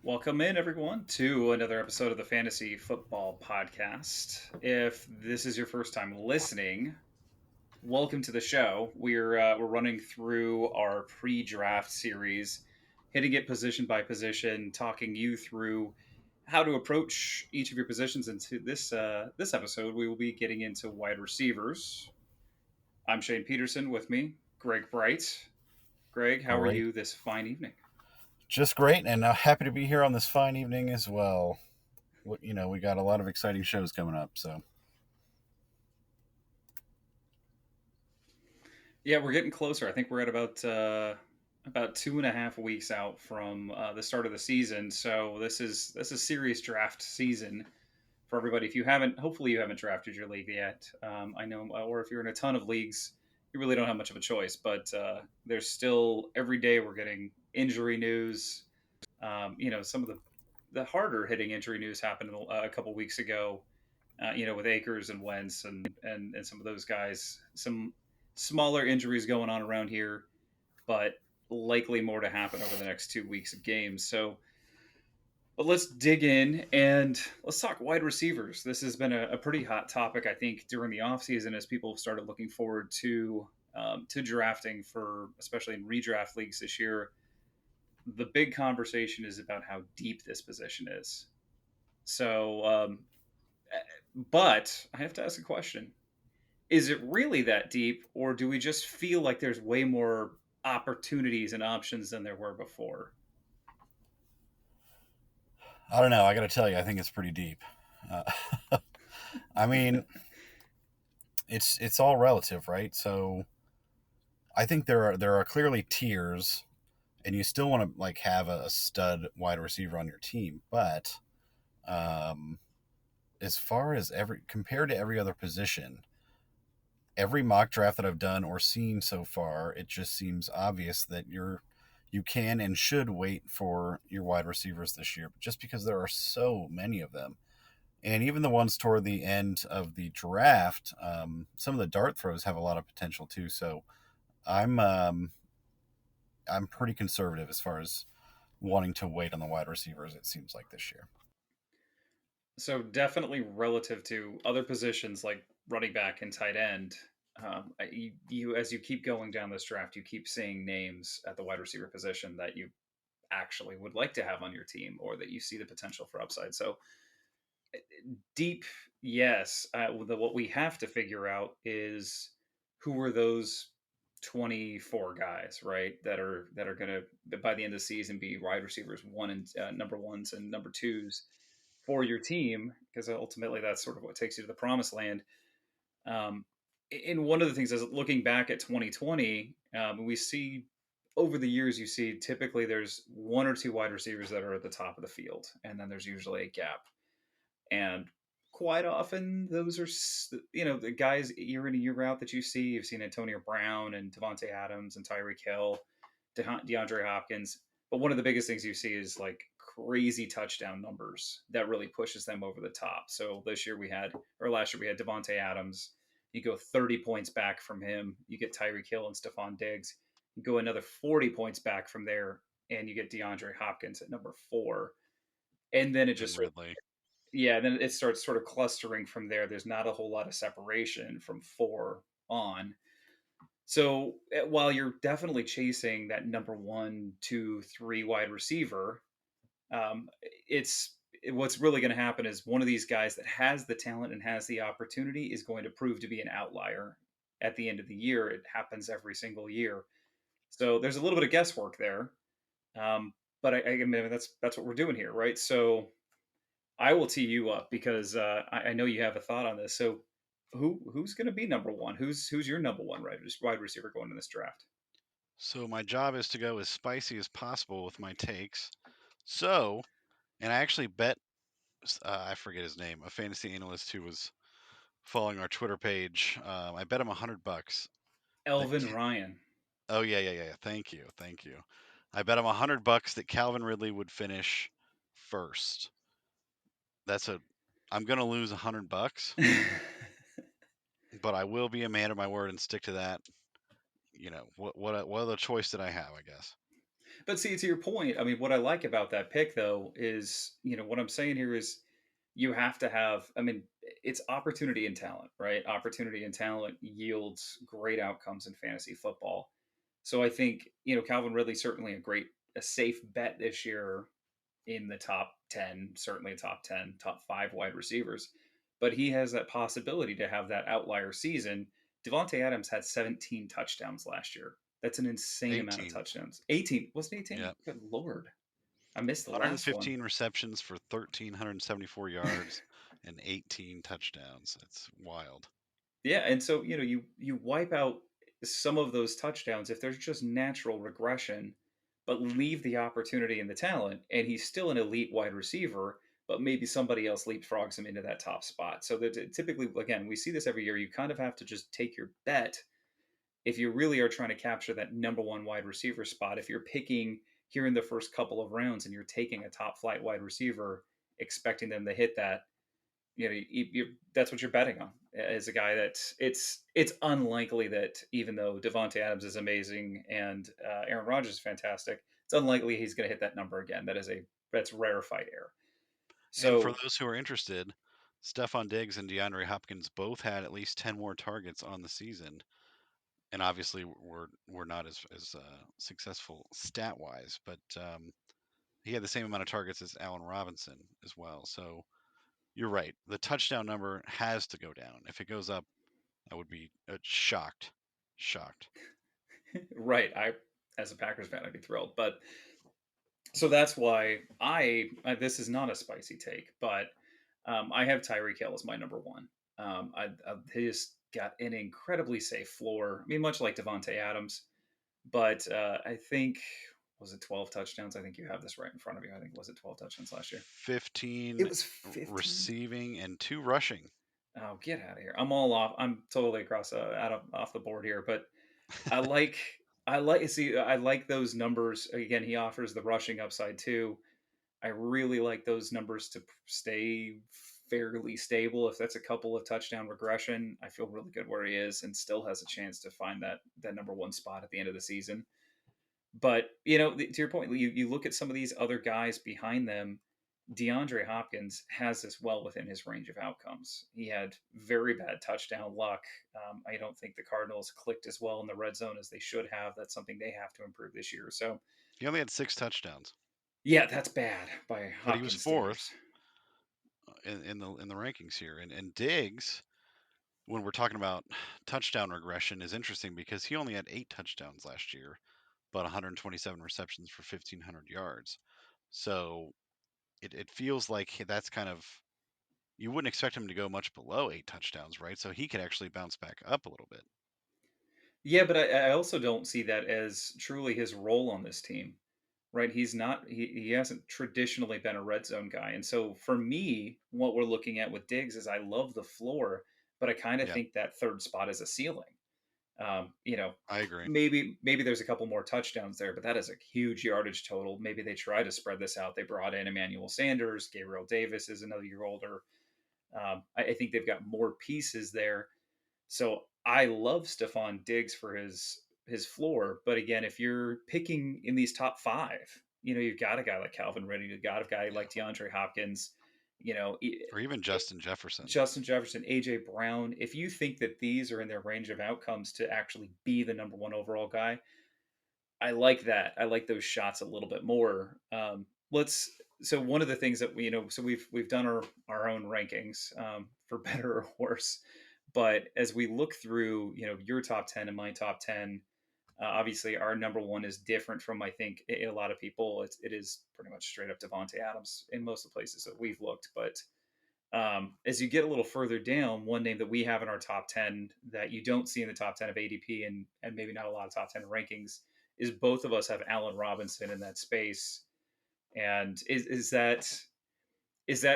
Welcome in, everyone, to another episode of the Fantasy Football Podcast. If this is your first time listening, welcome to the show. We're running through our pre-draft series, hitting it position by position, talking you through how to approach each of your positions. Into this episode, we will be getting into wide receivers. I'm Shane Peterson. With me, Greg Bright. Greg, how are Great. you this fine evening? Just great, and happy to be here on this fine evening as well. We got a lot of exciting shows coming up, so. Yeah, we're getting closer. I think we're at about 2.5 weeks out from the start of the season. So this is serious draft season for everybody. If you haven't, hopefully you haven't drafted your league yet. I know, or if you're in a ton of leagues, you really don't have much of a choice. But there's still every day we're getting injury news. Some of the harder hitting injury news happened a couple weeks ago. With Akers and Wentz and some of those guys, some smaller injuries going on around here, but likely more to happen over the next 2 weeks of games. So, but let's dig in and let's talk wide receivers. This has been a pretty hot topic, I think, during the offseason as people have started looking forward to drafting for, especially in redraft leagues this year. The big conversation is about how deep this position is. So, but I have to ask a question. Is it really that deep, or do we just feel like there's way more opportunities and options than there were before? I don't know. I got to tell you, I think it's pretty deep. Uh, I mean, it's all relative, right? So I think there are clearly tiers, and you still want to have a stud wide receiver on your team, but um, as far as every compared to every other position, every mock draft that I've done or seen so far, it just seems obvious that you can and should wait for your wide receivers this year, just because there are so many of them. And even the ones toward the end of the draft, some of the dart throws have a lot of potential too. So I'm um, I'm pretty conservative as far as wanting to wait on the wide receivers. It seems like this year. So definitely relative to other positions like running back and tight end. You as you keep going down this draft, you keep seeing names at the wide receiver position that you actually would like to have on your team, or that you see the potential for upside. So deep, yes. What we have to figure out is who are those 24 guys, right? That are going to by the end of the season be wide receivers one and number ones and number twos for your team, because ultimately that's sort of what takes you to the promised land. Um, and one of the things is looking back at 2020, we see over the years, you see typically there's one or two wide receivers that are at the top of the field, and then there's usually a gap. And quite often, those are the guys year in and year out that you see. You've seen Antonio Brown and Devontae Adams and Tyreek Hill, DeAndre Hopkins. But one of the biggest things you see is like crazy touchdown numbers that really pushes them over the top. So this year we had, or last year we had Devontae Adams. You go 30 points back from him, you get Tyreek Hill and Stephon Diggs. You go another 40 points back from there, and you get DeAndre Hopkins at number 4. And then it And just Ridley. yeah, then it starts sort of clustering from there. There's not a whole lot of separation from 4 on. So while you're definitely chasing that number 1, 2, 3 wide receiver, um, it's what's really going to happen is one of these guys that has the talent and has the opportunity is going to prove to be an outlier at the end of the year. It happens every single year. So there's a little bit of guesswork there. Um, but I mean, that's what we're doing here, right? So I will tee you up because I know you have a thought on this. So, who's going to be number one? Who's your number one wide receiver going in this draft? So my job is to go as spicy as possible with my takes. So, and I actually bet I forget his name, a fantasy analyst who was following our Twitter page. I bet him $100 that. Elvin Ryan. Oh yeah. Thank you, thank you. I bet him $100 that Calvin Ridley would finish first. That's a. I'm gonna lose $100, but I will be a man of my word and stick to that. What other choice did I have? I guess. But see, to your point, I mean, what I like about that pick though is, what I'm saying here is you have to have, I mean, it's opportunity and talent, right? Opportunity and talent yields great outcomes in fantasy football. So I think, Calvin Ridley certainly a safe bet this year in the top 10, certainly top 10, top 5 wide receivers. But he has that possibility to have that outlier season. Devontae Adams had 17 touchdowns last year. That's an insane amount of 18. touchdowns. 18. Wasn't 18? Yeah. Good Lord. I missed the last one. 115 receptions for 1,374 yards and 18 touchdowns. That's wild. Yeah, and so, you wipe out some of those touchdowns if there's just natural regression, but leave the opportunity and the talent, and he's still an elite wide receiver, but maybe somebody else leapfrogs him into that top spot. So that typically, again, we see this every year. You kind of have to just take your bet if you really are trying to capture that number one wide receiver spot. If you're picking here in the first couple of rounds and you're taking a top flight wide receiver, expecting them to hit that, that's what you're betting on, as a guy that it's unlikely that, even though Devonte Adams is amazing and Aaron Rodgers is fantastic, it's unlikely he's going to hit that number again. That's rarefied air. And for So those who are interested, Stephon Diggs and DeAndre Hopkins both had at least 10 more targets on the season, and obviously we're not as successful stat wise, but he had the same amount of targets as Allen Robinson as well. So you're right. The touchdown number has to go down. If it goes up, I would be shocked. Shocked. right, I as a Packers fan, I'd be thrilled. But so that's why this is not a spicy take, but I have Tyreek Hill as my number one. He just got an incredibly safe floor. I mean, much like Devonte Adams, but I think, was it 12 touchdowns? I think you have this right in front of you. I think, was it 12 touchdowns last year? It 15 was 15. receiving and 2 rushing. Oh, get out of here! I'm all off. I'm totally across off the board here, but I like I like those numbers. Again, he offers the rushing upside too. I really like those numbers to stay fairly stable. If that's a couple of touchdown regression, I feel really good where he is and still has a chance to find that number one spot at the end of the season. But, to your point, you look at some of these other guys behind them. DeAndre Hopkins has this well within his range of outcomes. He had very bad touchdown luck. I don't think the Cardinals clicked as well in the red zone as they should have. That's something they have to improve this year. So, He only had 6 touchdowns, yeah, that's bad by but he was Hopkins fourth standards. in the rankings here. And Diggs, when we're talking about touchdown regression, is interesting because he only had 8 touchdowns last year, but 127 receptions for 1,500 yards. So it feels like that's kind of, you wouldn't expect him to go much below 8 touchdowns, right? So he could actually bounce back up a little bit. Yeah, but I also don't see that as truly his role on this team, right? He hasn't traditionally been a red zone guy. And so for me, what we're looking at with Diggs is I love the floor, but I kind of Yeah, think that third spot is a ceiling. Um, you know, I agree. maybe there's a couple more touchdowns there, but that is a huge yardage total. Maybe they try to spread this out. They brought in Emmanuel Sanders, Gabriel Davis is another year older. I think they've got more pieces there. So I love Stephon Diggs for his floor, but again, if you're picking in these top five, you've got a guy like Calvin Ridley, you've got a guy Yeah. like DeAndre Hopkins, you know, Or even Justin Jefferson. Justin Jefferson, AJ Brown. If you think that these are in their range of outcomes to actually be the number one overall guy, I like that. I like those shots a little bit more. Let's. So one of the things that so we've done our own rankings, for better or worse. But as we look through, your top 10 and my top 10, obviously our number one is different from, I think, a lot of people. It is pretty much straight up Devonte Adams in most of the places that we've looked. But as you get a little further down, one name that we have in our top 10 that you don't see in the top 10 of ADP, and maybe not a lot of top 10 rankings, is both of us have Allen Robinson in that space. And is that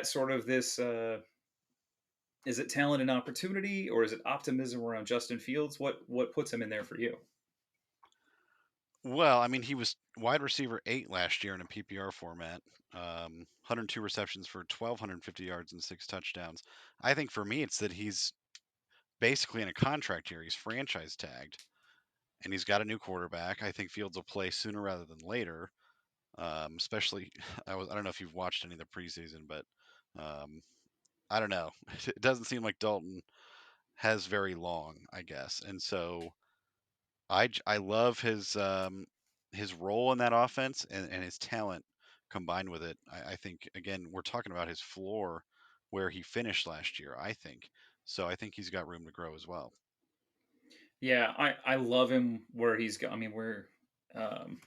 sort of this, is it talent and opportunity, or is it optimism around Justin Fields? What puts him in there for you? Well, I mean, he was wide receiver 8 last year in a PPR format. 102 receptions for 1,250 yards and 6 touchdowns. I think for me, it's that he's basically in a contract here. He's franchise tagged, and he's got a new quarterback. I think Fields will play sooner rather than later. Especially, I don't know if you've watched any of the preseason, but um, I don't know. It doesn't seem like Dalton has very long, I guess, and so I love his role in that offense and his talent combined with it. I think again we're talking about his floor where he finished last year. I think so. I think he's got room to grow as well. Yeah, I love him where he's go. I mean, um,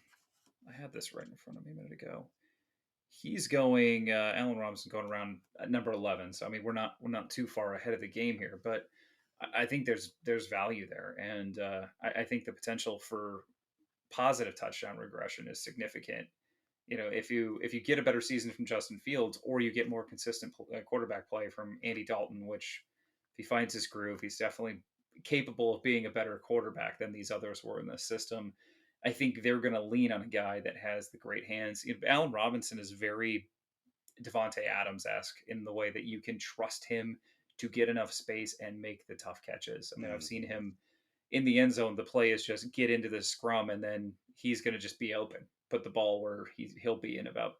I had this right in front of me a minute ago. He's going Allen Robinson going around at number 11. So I mean, we're not too far ahead of the game here, but I think there's value there, and I think the potential for positive touchdown regression is significant. You know, if you get a better season from Justin Fields, or you get more consistent quarterback play from Andy Dalton, which if he finds his groove, he's definitely capable of being a better quarterback than these others were in the system. I think they're going to lean on a guy that has the great hands. You know, Allen Robinson is very Devonte Adams esque in the way that you can trust him to get enough space and make the tough catches. I mean, I've seen Hmm. him in the end zone. The play is just get into the scrum, and then he's going to just be open. Put the ball where he'll be in about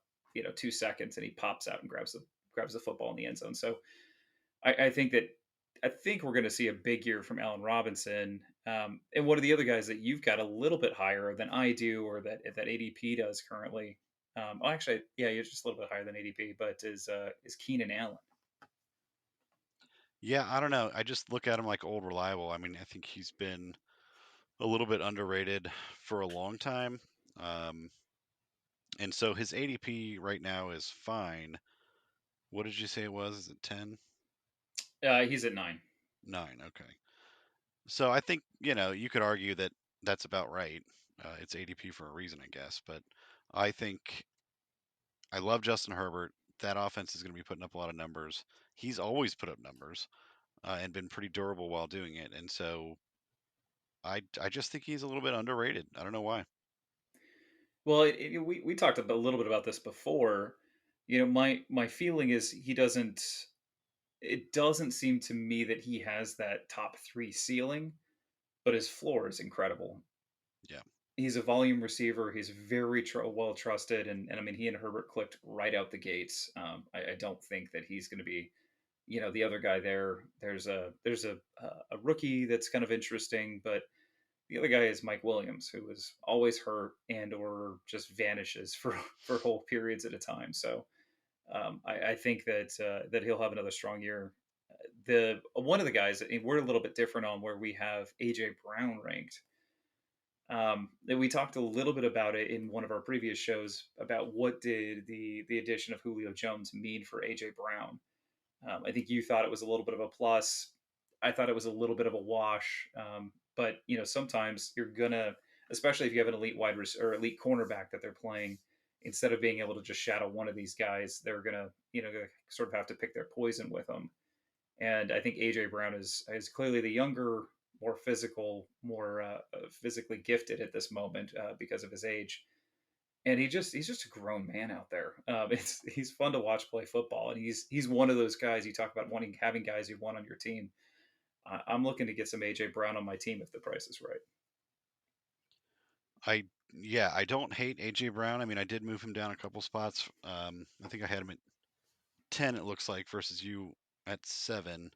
2 seconds, and he pops out and grabs the football in the end zone. So I think we're going to see a big year from Allen Robinson. And one of the other guys that you've got a little bit higher than I do, or that ADP does currently. Well, actually, yeah, you're just a little bit higher than ADP, but is Keenan Allen. Yeah, I don't know. I just look at him like old reliable. I mean, I think he's been a little bit underrated for a long time. Um, and so his ADP right now is fine. What did you say it was? Is it 10? He's at 9. 9. Okay. So I think, you could argue that that's about right. It's ADP for a reason, I guess. But I think I love Justin Herbert. That offense is going to be putting up a lot of numbers. He's always put up numbers and been pretty durable while doing it. And so I just think he's a little bit underrated. I don't know why. Well, we talked a little bit about this before. You know, my feeling is he doesn't. It doesn't seem to me that he has that top three ceiling, but his floor is incredible. Yeah. He's a volume receiver. He's very well trusted, and I mean, he and Herbert clicked right out the gates. I don't think that he's going to be, the other guy there. There's a rookie that's kind of interesting, but the other guy is Mike Williams, who is always hurt and or just vanishes for for whole periods at a time. So I think that he'll have another strong year. The one of the guys, we're a little bit different on where we have AJ Brown ranked. That we talked a little bit about it in one of our previous shows about what did the addition of Julio Jones mean for AJ Brown. I think you thought it was a little bit of a plus. I thought it was a little bit of a wash. But sometimes you're gonna, especially if you have an elite or elite cornerback that they're playing, instead of being able to just shadow one of these guys, they're gonna sort of have to pick their poison with them. And I think AJ Brown is clearly the younger, more physical, more physically gifted at this moment because of his age. And he's just a grown man out there. He's fun to watch play football, and he's one of those guys you talk about having guys you want on your team. I'm looking to get some AJ Brown on my team if the price is right. I yeah, I don't hate AJ Brown. I mean, I did move him down a couple spots. I think I had him at 10, it looks like, versus you at 7.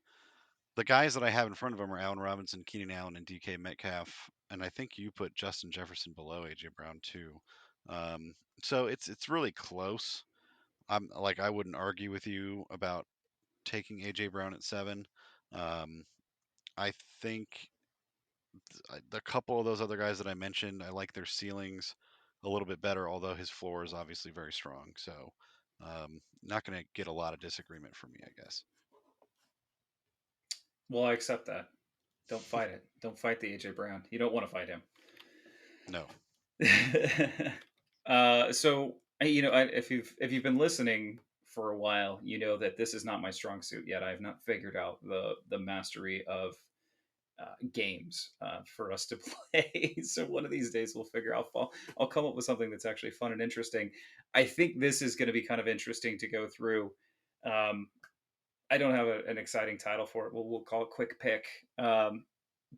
The guys that I have in front of him are Allen Robinson, Keenan Allen, and DK Metcalf, and I think you put Justin Jefferson below AJ Brown too. Um, so it's really close. I wouldn't argue with you about taking AJ Brown at 7. Um, I think the couple of those other guys that I mentioned, I like their ceilings a little bit better, although his floor is obviously very strong. So, not going to get a lot of disagreement from me, I guess. Well, I accept that. Don't fight it. Don't fight the AJ Brown. You don't want to fight him. No. So if you've been listening for a while, you know that this is not my strong suit yet. I have not figured out the mastery of games for us to play. So one of these days we'll figure out. I'll come up with something that's actually fun and interesting. I think this is going to be kind of interesting to go through. Um, I don't have an exciting title for it. We'll call it Quick Pick.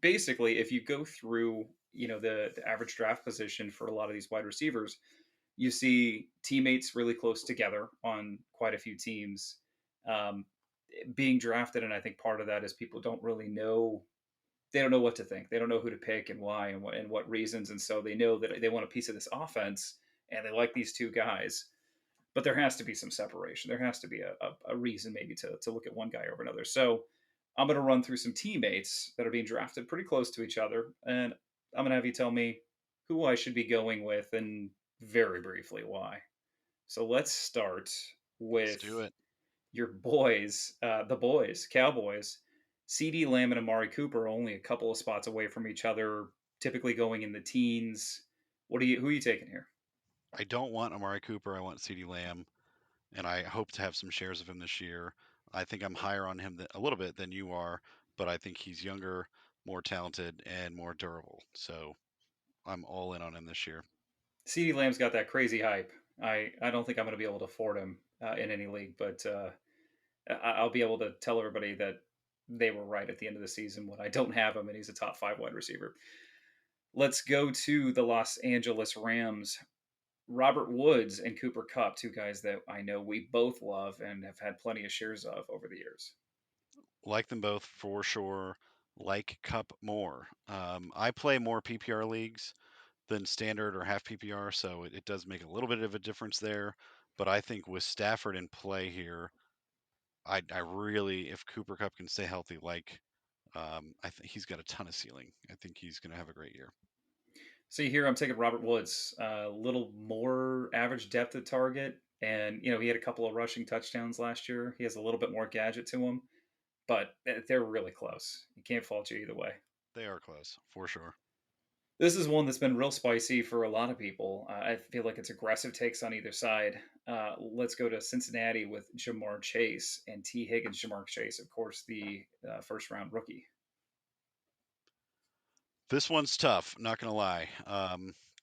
Basically, if you go through, the average draft position for a lot of these wide receivers, You see teammates really close together on quite a few teams um, being drafted, and I think part of that is people don't really know. They don't know what to think. They don't know who to pick and why and what reasons, and so they know that they want a piece of this offense and they like these two guys. But there has to be some separation. There has to be a reason maybe to look at one guy over another. So I'm going to run through some teammates that are being drafted pretty close to each other, and I'm going to have you tell me who I should be going with and very briefly why. So let's start Let's with do it. your boys, the boys, Cowboys. CD Lamb and Amari Cooper are only a couple of spots away from each other, typically going in the teens. Who are you taking here? I don't want Amari Cooper. I want CeeDee Lamb, and I hope to have some shares of him this year. I think I'm higher on him a little bit than you are, but I think he's younger, more talented, and more durable. So I'm all in on him this year. CD Lamb's got that crazy hype. I don't think I'm going to be able to afford him in any league, but I'll be able to tell everybody that they were right at the end of the season when I don't have him and he's a top 5 wide receiver. Let's go to the Los Angeles Rams. Robert Woods and Cooper Kupp, two guys that I know we both love and have had plenty of shares of over the years. Like them both for sure. Like Cup more. I play more PPR leagues than standard or half PPR, so it does make a little bit of a difference there. But I think with Stafford in play here, I really, if Cooper Cup can stay healthy, I think he's got a ton of ceiling. I think he's going to have a great year. See here, I'm taking Robert Woods, a little more average depth at target, and he had a couple of rushing touchdowns last year. He has a little bit more gadget to him, but they're really close. You can't fault you either way. They are close for sure. This is one that's been real spicy for a lot of people. I feel like it's aggressive takes on either side. Let's go to Cincinnati with Jamar Chase and T. Higgins. Jamar Chase, of course, the first round rookie. This one's tough, not going to lie.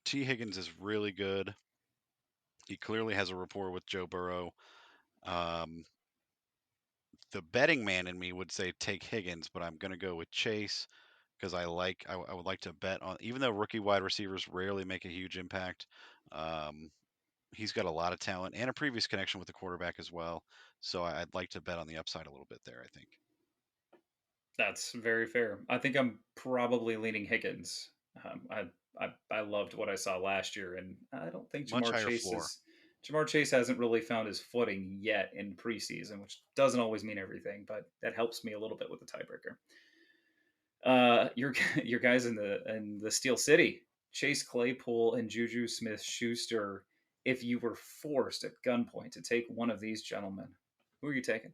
T. Higgins is really good. He clearly has a rapport with Joe Burrow. Um, the betting man in me would say take Higgins, but I'm going to go with Chase because I would like to bet on, even though rookie wide receivers rarely make a huge impact. Um, he's got a lot of talent and a previous connection with the quarterback as well. So I'd like to bet on the upside a little bit there, I think. That's very fair. I think I'm probably leaning Higgins. I loved what I saw last year, and I don't think Much higher floor. Jamar Chase hasn't really found his footing yet in preseason, which doesn't always mean everything, but that helps me a little bit with the tiebreaker. Your guys in the Steel City, Chase Claypool and Juju Smith-Schuster. If you were forced at gunpoint to take one of these gentlemen, who are you taking?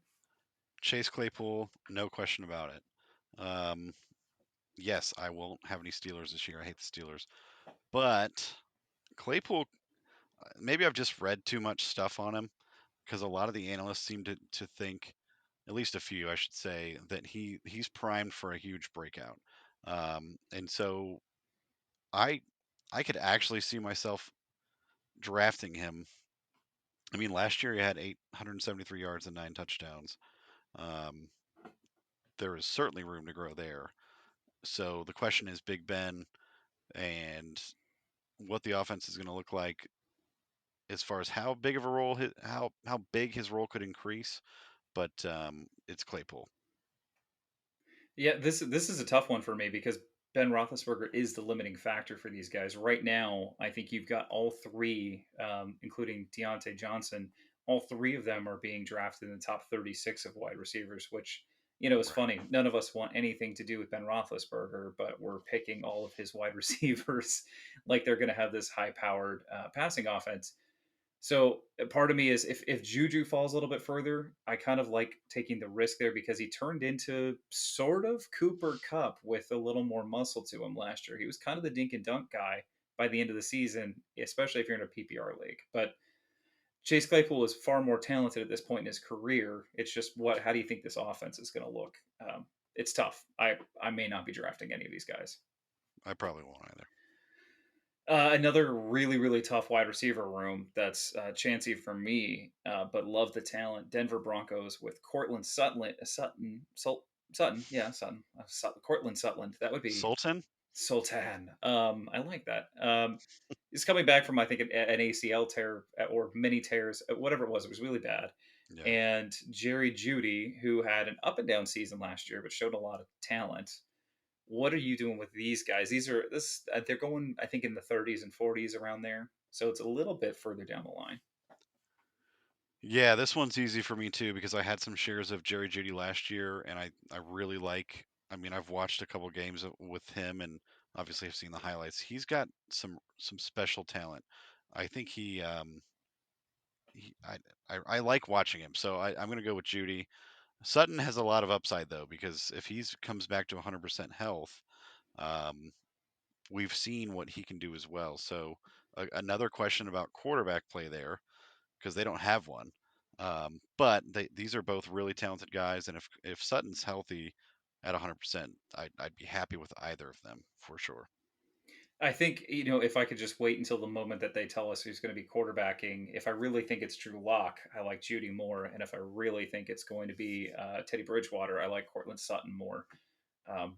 Chase Claypool, no question about it. Yes, I won't have any Steelers this year. I hate the Steelers. But Claypool, maybe I've just read too much stuff on him because a lot of the analysts seem to think, at least a few, I should say, that he's primed for a huge breakout. And so I I could actually see myself drafting him. I mean, last year he had 873 yards and 9 touchdowns. Um, there is certainly room to grow there. So the question is Big Ben and what the offense is going to look like as far as how big of a role how big his role could increase. But it's Claypool. Yeah, this is a tough one for me because Ben Roethlisberger is the limiting factor for these guys right now. I think you've got all three, including Deontay Johnson. All three of them are being drafted in the top 36 of wide receivers, which is Right. funny. None of us want anything to do with Ben Roethlisberger, but we're picking all of his wide receivers like they're going to have this high-powered passing offense. So part of me is if Juju falls a little bit further, I kind of like taking the risk there because he turned into sort of Cooper Cup with a little more muscle to him last year. He was kind of the dink and dunk guy by the end of the season, especially if you're in a PPR league. But Chase Claypool is far more talented at this point in his career. It's just how do you think this offense is going to look? It's tough. I may not be drafting any of these guys. I probably won't either. Another really, really tough wide receiver room that's chancy for me, but love the talent. Denver Broncos with Cortland Sutton, Sutton, Sutton, yeah, Sutton, Cortland Sutton. That would be Sultan? Sultan. I like that. He's coming back from I think an ACL tear or mini tears, whatever it was really bad. Yeah. And Jerry Judy, who had an up and down season last year, but showed a lot of talent. What are you doing with these guys? These are this they're going I think in the 30s and 40s around there, so it's a little bit further down the line. Yeah, this one's easy for me too because I had some shares of Jerry Judy last year, and I really like. I mean, I've watched a couple games with him, and obviously I've seen the highlights. He's got some special talent. I think he I like watching him, so I'm going to go with Judy. Sutton has a lot of upside though because if he's comes back to 100% health, um, we've seen what he can do as well. So another question about quarterback play there because they don't have one. But these are both really talented guys, and if Sutton's healthy at 100%, I'd be happy with either of them for sure. I think, if I could just wait until the moment that they tell us who's going to be quarterbacking, if I really think it's Drew Lock, I like Judy more. And if I really think it's going to be Teddy Bridgewater, I like Cortland Sutton more.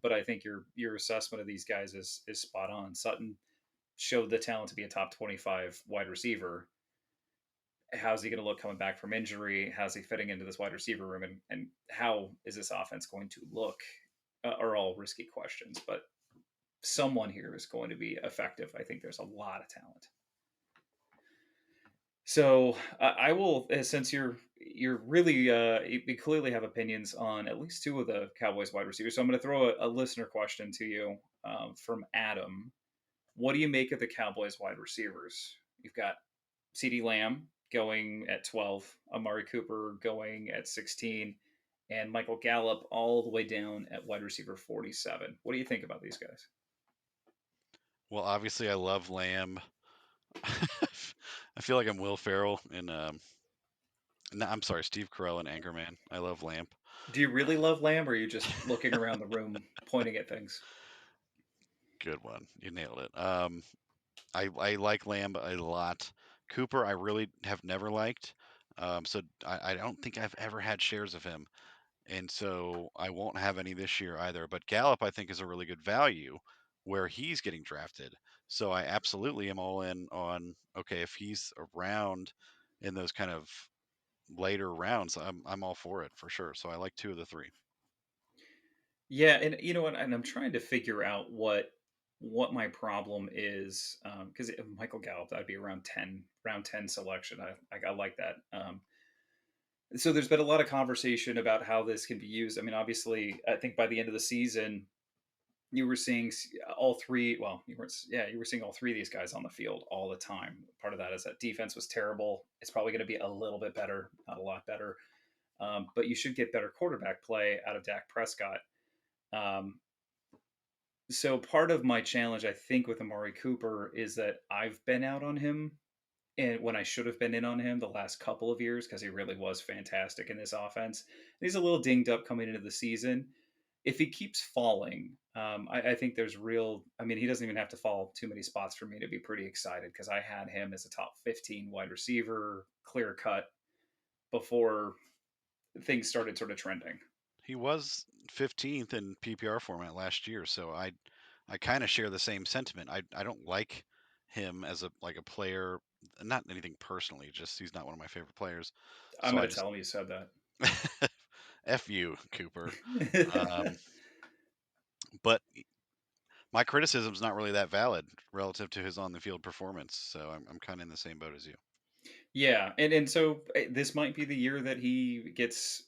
But I think your assessment of these guys is spot on. Sutton showed the talent to be a top 25 wide receiver. How's he going to look coming back from injury? How's he fitting into this wide receiver room? And how is this offense going to look? Are all risky questions, but someone here is going to be effective. I think there's a lot of talent. So I will, since you're really you clearly have opinions on at least two of the Cowboys wide receivers. So I'm going to throw a listener question to you from Adam. What do you make of the Cowboys wide receivers? You've got CeeDee Lamb going at 12, Amari Cooper going at 16, and Michael Gallup all the way down at wide receiver 47. What do you think about these guys? Well, obviously I love Lamb. I feel like I'm Will Ferrell in no, I'm sorry, Steve Carell in Anchorman. I love Lamb. Do you really love Lamb, or are you just looking around the room pointing at things? Good one. You nailed it. I like Lamb a lot. Cooper, I really have never liked. So I don't think I've ever had shares of him. And so I won't have any this year either. But Gallup, I think, is a really good value where he's getting drafted. So I absolutely am all in on okay, if he's around in those kind of later rounds, I'm all for it for sure. So I like two of the three. Yeah, and you know what? And I'm trying to figure out what my problem is because Michael Gallup that'd be around 10, round 10 selection. I like that. So there's been a lot of conversation about how this can be used. I mean, obviously, I think by the end of the season, you were seeing all three. Well, you were seeing all three of these guys on the field all the time. Part of that is that defense was terrible. It's probably going to be a little bit better, not a lot better. But you should get better quarterback play out of Dak Prescott. Um, so part of my challenge, I think, with Amari Cooper is that I've been out on him, and when I should have been in on him the last couple of years because he really was fantastic in this offense. And he's a little dinged up coming into the season. If he keeps falling, I think there's real. I mean, he doesn't even have to fall too many spots for me to be pretty excited because I had him as a top 15 wide receiver, clear cut, before things started sort of trending. He was 15th in PPR format last year, so I kind of share the same sentiment. I don't like him as a like a player, not anything personally, just he's not one of my favorite players. I'm So I going to just tell him you said that. F you, Cooper. Um, but my criticism's not really that valid relative to his on the field performance. So I'm kind of in the same boat as you. Yeah, and so this might be the year that he gets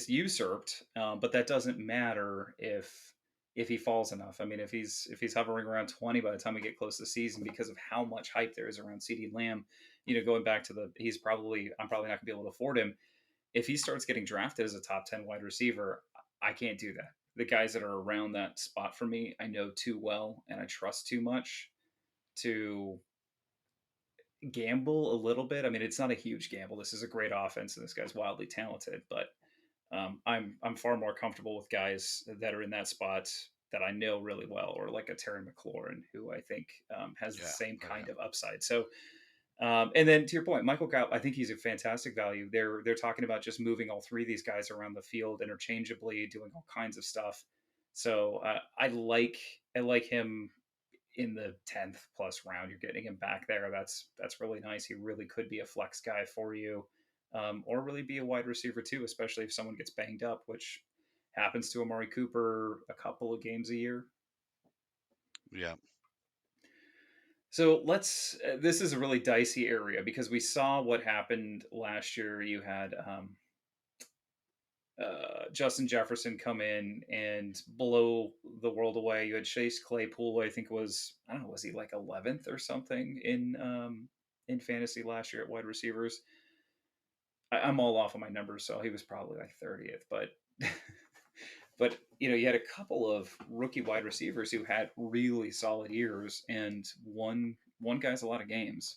usurped, but that doesn't matter if he falls enough. I mean, if he's hovering around 20 by the time we get close to the season because of how much hype there is around CeeDee Lamb, going back to I'm probably not gonna be able to afford him. If he starts getting drafted as a top 10 wide receiver, I can't do that. The guys that are around that spot for me, I know too well and I trust too much to gamble a little bit. I mean, it's not a huge gamble. This is a great offense, and this guy's wildly talented. But I'm far more comfortable with guys that are in that spot that I know really well, or like a Terry McLaurin, who I think has the Yeah. same Oh kind yeah. of upside. So, and then to your point, Michael Gallup, I think he's a fantastic value. They're talking about just moving all three of these guys around the field interchangeably, doing all kinds of stuff. So I like him in the 10th plus round. You're getting him back there. That's really nice. He really could be a flex guy for you, or really be a wide receiver too, especially if someone gets banged up, which happens to Amari Cooper a couple of games a year. Yeah. So let's. This is a really dicey area because we saw what happened last year. You had Justin Jefferson come in and blow the world away. You had Chase Claypool, I think I don't know, was he like 11th or something in fantasy last year at wide receivers? I'm all off on my numbers, so he was probably like 30th, but but you had a couple of rookie wide receivers who had really solid years and one guy's a lot of games.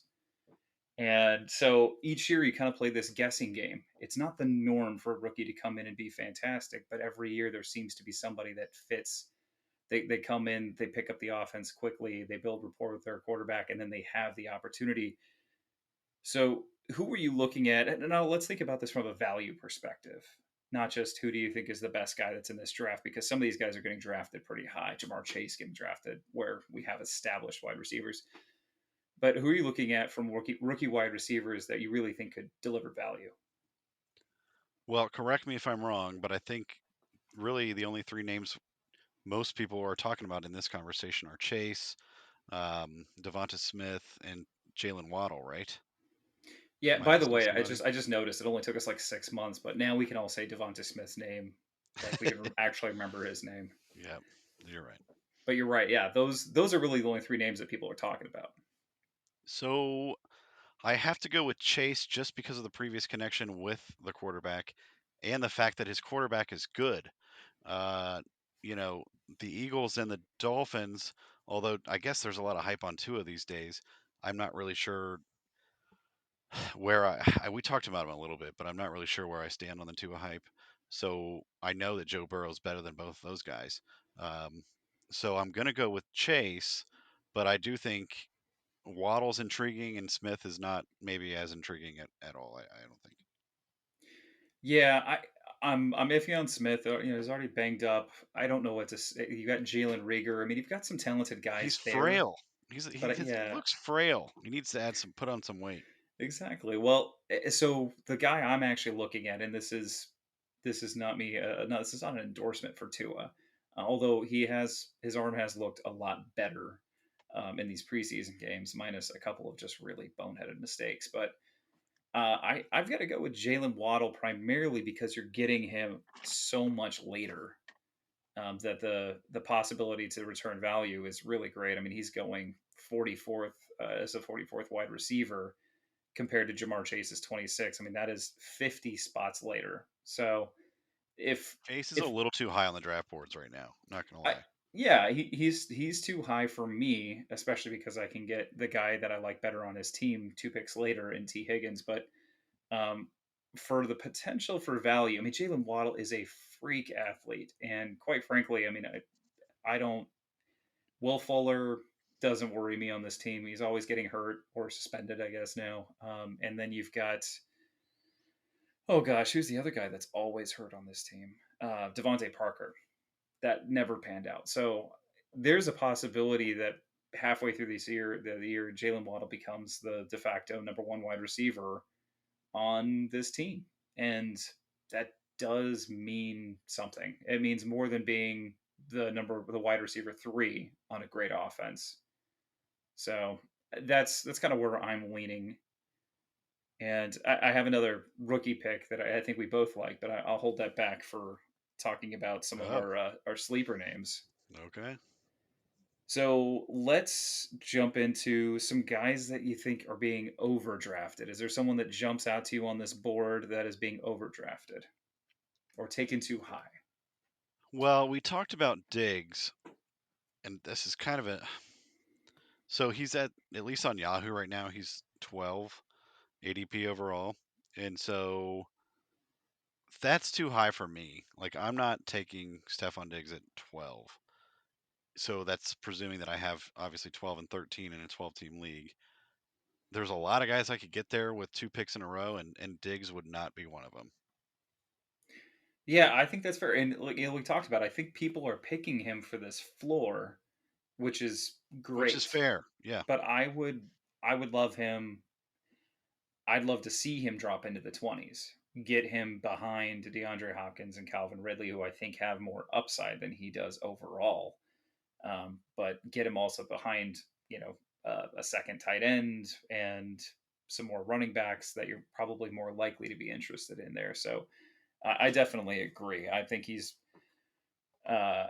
And so each year you kind of play this guessing game. It's not the norm for a rookie to come in and be fantastic, but every year there seems to be somebody that fits. They come in, they pick up the offense quickly, they build rapport with their quarterback, and then they have the opportunity. So who were you looking at? And now let's think about this from a value perspective, not just who do you think is the best guy that's in this draft, because some of these guys are getting drafted pretty high. Jamar Chase getting drafted where we have established wide receivers. But who are you looking at from rookie wide receivers that you really think could deliver value? Well, correct me if I'm wrong, but I think really the only three names most people are talking about in this conversation are Chase, Devonta Smith, and Jalen Waddle, right? Yeah. Am I By the missing way, I somebody? just I just noticed it only took us like 6 months, but now we can all say Devonta Smith's name, like we can actually remember his name. Yeah, you're right. But you're right. Yeah, those are really the only three names that people are talking about. So I have to go with Chase just because of the previous connection with the quarterback and the fact that his quarterback is good. Uh, you know, the Eagles and the Dolphins, although I guess there's a lot of hype on Tua these days, I'm not really sure where we talked about him a little bit, but I'm not really sure where I stand on the Tua hype. So I know that Joe Burrow's better than both those guys. Um, so I'm going to go with Chase, but I do think Waddle's intriguing and Smith is not maybe as intriguing at all. I don't think. Yeah, I'm iffy on Smith. He's already banged up. I don't know what to say. You got Jalen Rieger. I mean, you've got some talented He's guys there, frail. He yeah, looks frail. He needs to put on some weight. exactly. Well, so the guy I'm actually looking at, and this is not me. No, this is not an endorsement for Tua, although his arm has looked a lot better in these preseason games, minus a couple of just really boneheaded mistakes. But I've got to go with Jalen Waddle primarily because you're getting him so much later. That the possibility to return value is really great. I mean, he's going 44th as a 44th wide receiver compared to Jamar Chase's 26. I mean, that is 50 spots later. So if Chase is a if little too high on the draft boards right now. Not gonna I lie. yeah, he's too high for me, especially because I can get the guy that I like better on his team 2 picks later in T Higgins. But um, for the potential for value, I mean, Jalen Waddle is a freak athlete, and quite frankly, I mean, I don't. Will Fuller doesn't worry me on this team. He's always getting hurt or suspended, I guess now. And then you've got, oh gosh, who's the other guy that's always hurt on this team? Devontae Parker. That never panned out. So there's a possibility that halfway through the year, Jalen Waddle becomes the de facto number one wide receiver on this team, and that does mean something. It means more than being the wide receiver three on a great offense. So that's kind of where I'm leaning. And I have another rookie pick that I think we both like, but I'll hold that back for talking about some of Oh, our sleeper names. okay. So let's jump into some guys that you think are being overdrafted. Is there someone that jumps out to you on this board that is being overdrafted or taken too high? Well, we talked about Diggs, and this is kind of a so he's at least on Yahoo right now, he's 12 ADP overall. And so that's too high for me. Like I'm not taking Stephon Diggs at 12. So that's presuming that I have obviously 12 and 13 in a 12 team league. There's a lot of guys I could get there with two picks in a row, and Diggs would not be one of them. Yeah, I think that's fair. And like we talked about, I think people are picking him for this floor, which is which is great. fair. Yeah. But I would love him. I'd love to see him drop into the 20s, get him behind DeAndre Hopkins and Calvin Ridley, who I think have more upside than he does overall. But get him also behind, a second tight end and some more running backs that you're probably more likely to be interested in there. So I definitely agree. I think uh,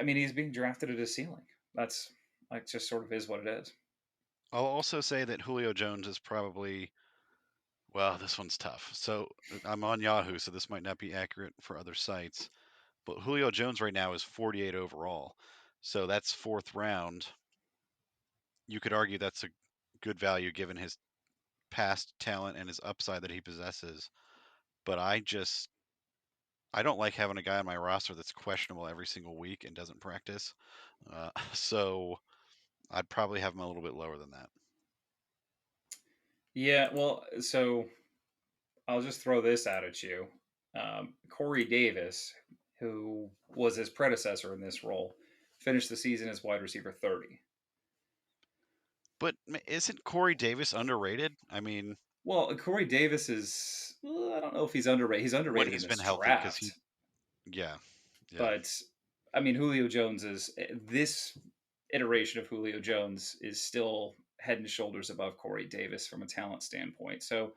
he's being drafted at a ceiling. That's like just sort of is what it is. I'll also say that Julio Jones is probably, well, this one's tough. So I'm on Yahoo, so this might not be accurate for other sites, but Julio Jones right now is 48 overall. So that's fourth round. You could argue that's a good value given his past talent and his upside that he possesses. But I don't like having a guy on my roster that's questionable every single week and doesn't practice. So I'd probably have him a little bit lower than that. Yeah, well, so I'll just throw this out at you. Corey Davis, who was his predecessor in this role, finished the season as wide receiver 30. But isn't Corey Davis underrated? I mean, Well, Corey Davis is, well, I don't know if he's underrated. He's when underrated in he's been this healthy, because draft. yeah, yeah. But, Julio Jones is, this iteration of Julio Jones is still head and shoulders above Corey Davis from a talent standpoint. So,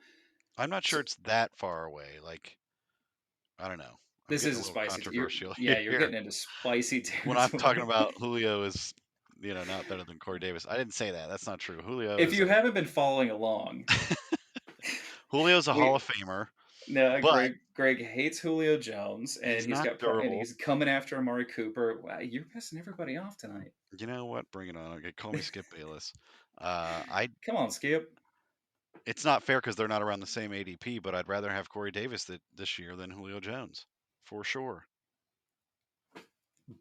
I'm not sure so it's that far away. Like, I don't know. I'm this getting is a a little spicy. controversial You're here. getting into spicy When I'm talking territory. about Julio is, not better than Corey Davis. I didn't say that. That's not true. If you haven't been following along, Julio's a Hall we of Famer, no but Greg hates Julio Jones, and he's not durable. he's coming after Amari Cooper. Wow, you're pissing everybody off tonight. You know what? Bring it on. Okay, call me Skip Bayless. I Come on, Skip, It's not fair because they're not around the same ADP, but I'd rather have Corey Davis this year than Julio Jones, for sure.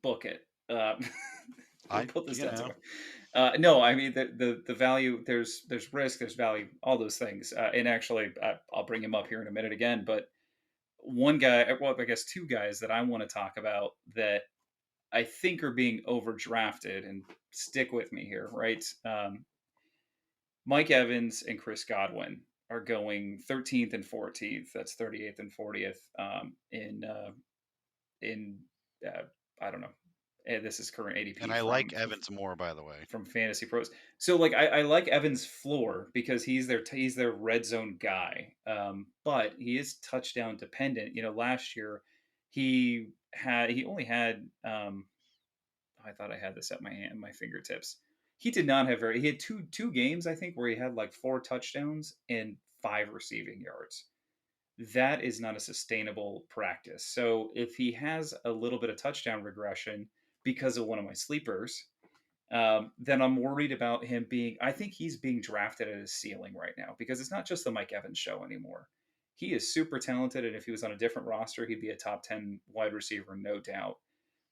book it. We'll I, put this you down know, somewhere. No, I mean the value. There's risk. There's value. All those things. And actually, I'll bring him up here in a minute again. But one guy, well, I guess two guys that I want to talk about that I think are being overdrafted, and stick with me here, right? Mike Evans and Chris Godwin are going 13th and 14th. That's 38th and 40th in I don't know. This is current and ADP I like from Evans more, by the way. Fantasy Pros. So like I like Evans' floor because he's their red zone guy, but he is touchdown dependent. Last year he only had I thought I had this at my fingertips. He did not have very. He had two games I think where he had like 4 touchdowns and 5 receiving yards. That is not a sustainable practice. So if he has a little bit of touchdown regression because of one of my sleepers, then I'm worried about him being. I think he's being drafted at his ceiling right now because it's not just the Mike Evans show anymore. He is super talented, and if he was on a different roster, he'd be a top 10 wide receiver, no doubt.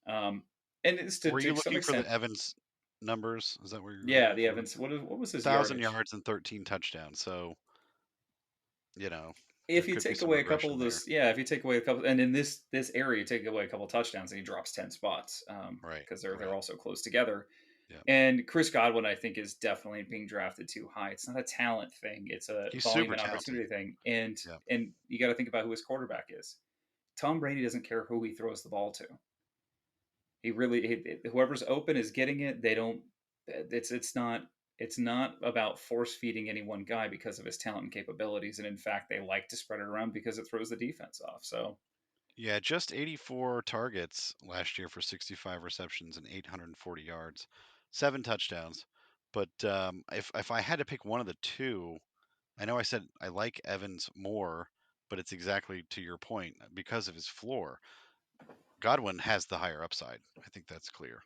Um, and it's Were you to some looking for extent, the Evans numbers? Is that where you're yeah. looking The for? Evans, what was his 1,000 yardage? yards and 13 touchdowns. So, you know, there If you could be take some away a couple regression of there. those, yeah, if you take away a couple, and in this area, you take away a couple of touchdowns, and he drops 10 spots Right, because they're right. also close together. Yeah. And Chris Godwin, I think, is definitely being drafted too high. It's not a talent thing; it's a He's volume super and talented. opportunity thing. And Yeah. and you got to think about who his quarterback is. Tom Brady doesn't care who he throws the ball to. Whoever's open is getting it. They don't. It's not about force feeding any one guy because of his talent and capabilities. And in fact, they like to spread it around because it throws the defense off. So Yeah, just 84 targets last year for 65 receptions and 840 yards, 7 touchdowns. But if I had to pick one of the two, I know I said I like Evans more, but it's exactly to your point because of his floor. Godwin has the higher upside. I think that's clear.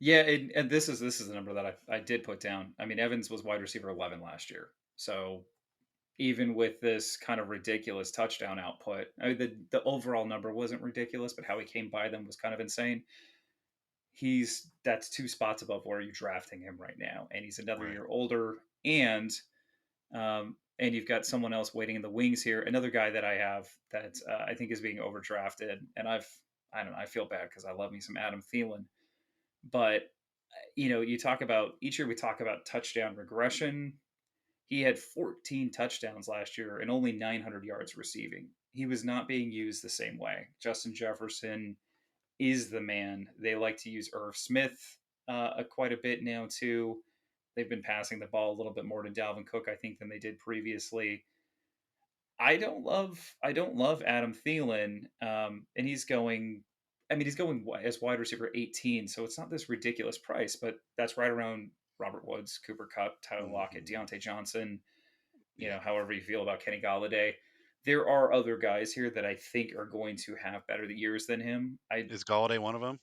yeah, and this is the number that I did put down. I mean, Evans was wide receiver 11 last year. So even with this kind of ridiculous touchdown output, the overall number wasn't ridiculous, but how he came by them was kind of insane. That's 2 spots above where you're drafting him right now, and he's another Right. year older, and and you've got someone else waiting in the wings here. Another guy that I have that I think is being overdrafted, and I don't know, I feel bad because I love me some Adam Thielen, but you talk about each year we talk about touchdown regression. He had 14 touchdowns last year and only 900 yards receiving. He was not being used the same way. Justin Jefferson is the man. They like to use Irv Smith quite a bit now too. They've been passing the ball a little bit more to Dalvin Cook, I think, than they did previously. I don't love Adam Thielen, and he's going. I mean, he's going as wide receiver 18, so it's not this ridiculous price, but that's right around Robert Woods, Cooper Kupp, Tyler Lockett, Hmm. Deontay Johnson. Yeah. However you feel about Kenny Galladay, there are other guys here that I think are going to have better years than him. Is Galladay one of them?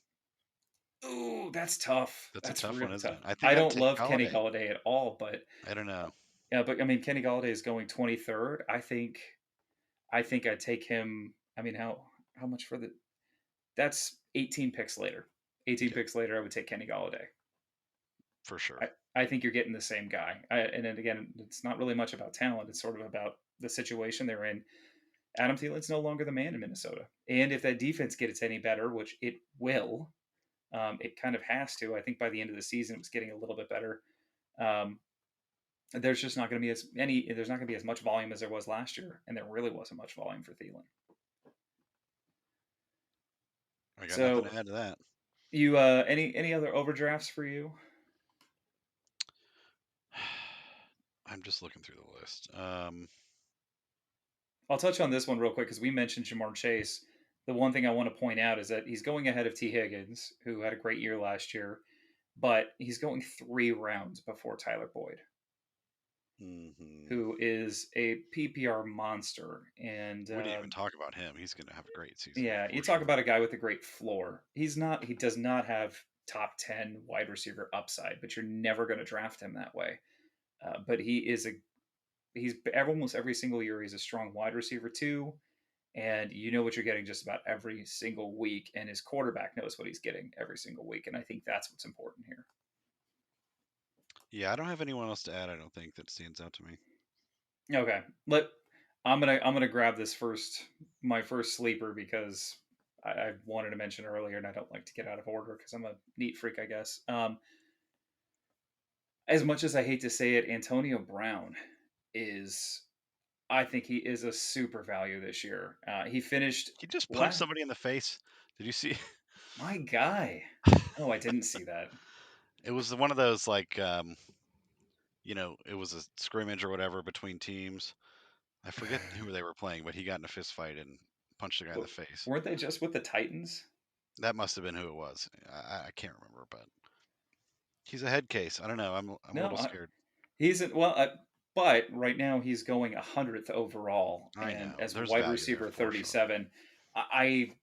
Ooh, that's tough. That's a That's tough real one, isn't tough. it? I think I I'd don't take love Kenny Galladay. Galladay at all, but I don't know. yeah, but I mean Kenny Galladay is going 23rd. I think I'd take him. I mean, how much for the? That's 18 picks later. 18 Yeah, picks later, I would take Kenny Galladay. for sure. I think you're getting the same guy. And then again, it's not really much about talent. It's sort of about the situation they're in. Adam Thielen's no longer the man in Minnesota. And if that defense gets any better, which it will, it kind of has to. I think by the end of the season, it was getting a little bit better. Um, there's just not going to be as many. There's not going to be as much volume as there was last year, and there really wasn't much volume for Thielen. I got nothing So to add to that. you any other overdrafts for you? I'm just looking through the list. I'll touch on this one real quick because we mentioned Jamar Chase. The one thing I want to point out is that he's going ahead of T. Higgins, who had a great year last year, but he's going 3 rounds before Tyler Boyd, hmm who is a PPR monster. And We didn't even talk about him. He's going to have a great season yeah, you for talk sure. about a guy with a great floor. He's not. He does not have top 10 wide receiver upside, but you're never going to draft him that way. But he is a he's almost every single year he's a strong wide receiver too, and you know what you're getting just about every single week, and his quarterback knows what he's getting every single week, and I think that's what's important here. Yeah, I don't have anyone else to add. I don't think that stands out to me. Okay, I'm gonna grab this first, my first sleeper, because I wanted to mention earlier, and I don't like to get out of order because I'm a neat freak, I guess. As much as I hate to say it, Antonio Brown is. I think he is a super value this year. He finished He just punched last. somebody in the face. Did you see? My guy. Oh, I didn't see that. It was one of those like it was a scrimmage or whatever between teams. I forget who they were playing, but he got in a fist fight and punched a guy in the face. Weren't they just with the Titans? That must have been who it was. I can't remember, but he's a head case. I don't know. I'm a No, little scared. he's well, but right now he's going 100th overall, I and know. as There's wide value there receiver for sure. 37. I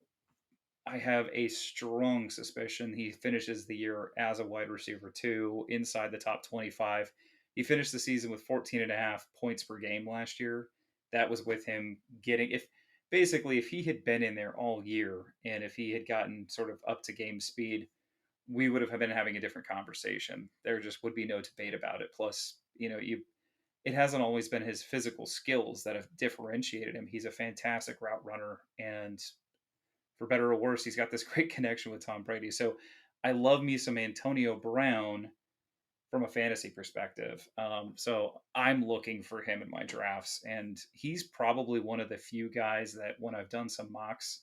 I have a strong suspicion he finishes the year as a wide receiver too, inside the top 25. He finished the season with 14 and a half points per game last year. That was with him getting, if basically if he had been in there all year and if he had gotten sort of up to game speed, we would have been having a different conversation. There just would be no debate about it. Plus, it hasn't always been his physical skills that have differentiated him. He's a fantastic route runner, and for better or worse, he's got this great connection with Tom Brady. So I love me some Antonio Brown from a fantasy perspective. So I'm looking for him in my drafts, and he's probably one of the few guys that when I've done some mocks,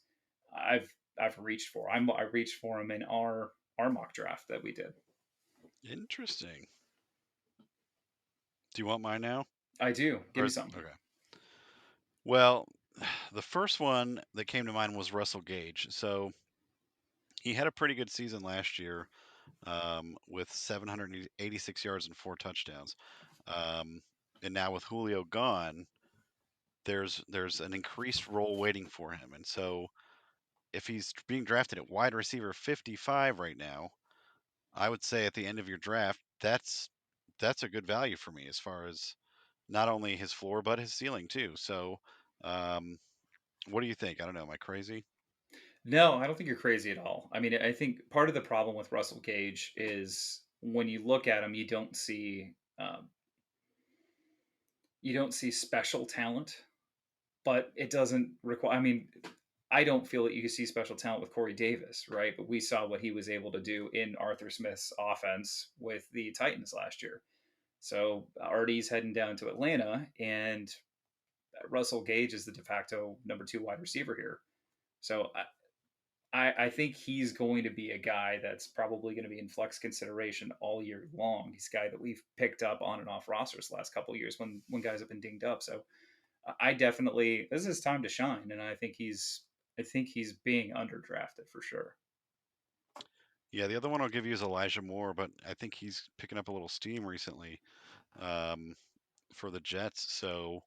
I've reached for. I reached for him in our mock draft that we did. Interesting. Do you want mine now? I do. Give Or me some. okay. Well, the first one that came to mind was Russell Gage. So he had a pretty good season last year with 786 yards and 4 touchdowns. Um, and now with Julio gone, there's an increased role waiting for him. And so if he's being drafted at wide receiver 55 right now, I would say at the end of your draft, that's a good value for me as far as not only his floor but his ceiling too. So, um, what do you think? I don't know. Am I crazy? No, I don't think you're crazy at all. I mean, I think part of the problem with Russell Gage is when you look at him, you don't see you don't see special talent, but it doesn't require. I mean, I don't feel that you can see special talent with Corey Davis, right? But we saw what he was able to do in Arthur Smith's offense with the Titans last year. So Artie's heading down to Atlanta, and Russell Gage is the de facto number 2 wide receiver here. So I think he's going to be a guy that's probably going to be in flex consideration all year long. He's a guy that we've picked up on and off rosters the last couple of years when guys have been dinged up. So I definitely, this is his time to shine, and I think he's being underdrafted for sure. Yeah, the other one I'll give you is Elijah Moore, but I think he's picking up a little steam recently um, for the Jets. So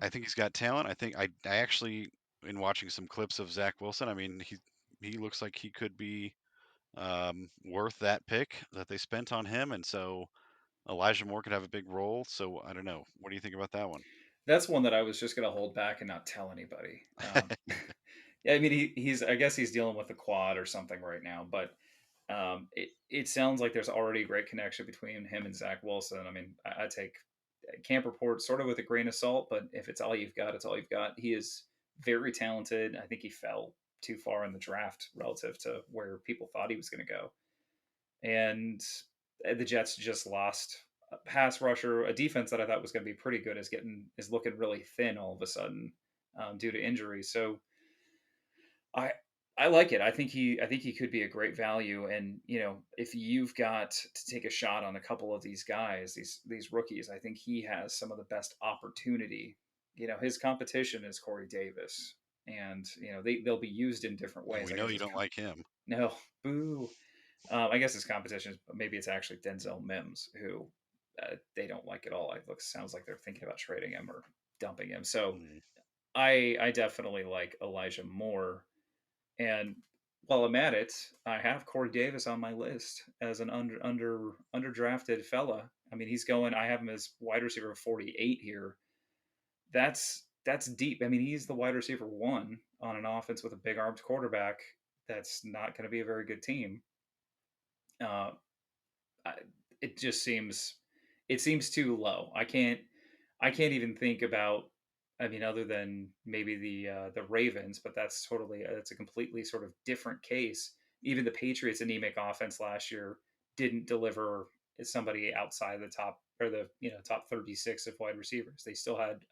I think he's got talent. I actually, in watching some clips of Zach Wilson, I mean, he looks like he could be worth that pick that they spent on him, and so Elijah Moore could have a big role. So I don't know. What do you think about that one? That's one that I was just going to hold back and not tell anybody. Yeah, I mean, he's I guess he's dealing with a quad or something right now, but it sounds like there's already a great connection between him and Zach Wilson. I mean, I take camp report sort of with a grain of salt, but if it's all you've got, it's all you've got. He is very talented. I think he fell too far in the draft relative to where people thought he was going to go. And the Jets just lost a pass rusher, a defense that I thought was going to be pretty good is looking really thin all of a sudden due to injury. So I I like it. I think he could be a great value. And if you've got to take a shot on a couple of these guys, these rookies, I think he has some of the best opportunity. His competition is Corey Davis, and they'll be used in different And ways. we I know guess you don't like him. no, boo. I guess his competition is maybe it's actually Denzel Mims, who they don't like at all. It sounds like they're thinking about trading him or dumping him. So Mm. I definitely like Elijah Moore. And while I'm at it, I have Corey Davis on my list as an underdrafted fella. I mean, he's going. I have him as wide receiver 48 here. That's deep. I mean, he's the wide receiver 1 on an offense with a big armed quarterback. That's not going to be a very good team. Uh, I, it just seems too low. I can't even think about. I mean, other than maybe the Ravens, but that's a completely sort of different case. Even the Patriots' anemic offense last year didn't deliver as somebody outside the top or the top 36 of wide receivers. They still had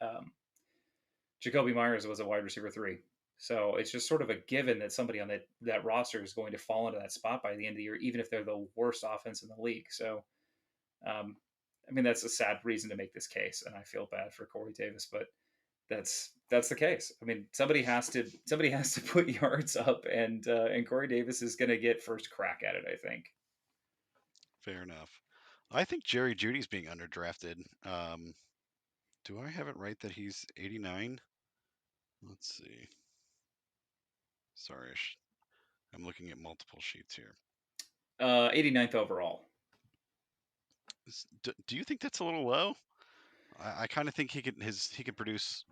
Jacoby Myers was a wide receiver 3. So it's just sort of a given that somebody on that roster is going to fall into that spot by the end of the year, even if they're the worst offense in the league. So um, I mean, that's a sad reason to make this case, and I feel bad for Corey Davis, but that's the case. I mean, somebody has to put yards up, and Corey Davis is going to get first crack at it. I think. Fair enough. I think Jerry Judy's being underdrafted. Do I have it right that he's 89? Let's see. Sorry, I'm looking at multiple sheets here. 89th overall. Do you think that's a little low? I kind of think he could produce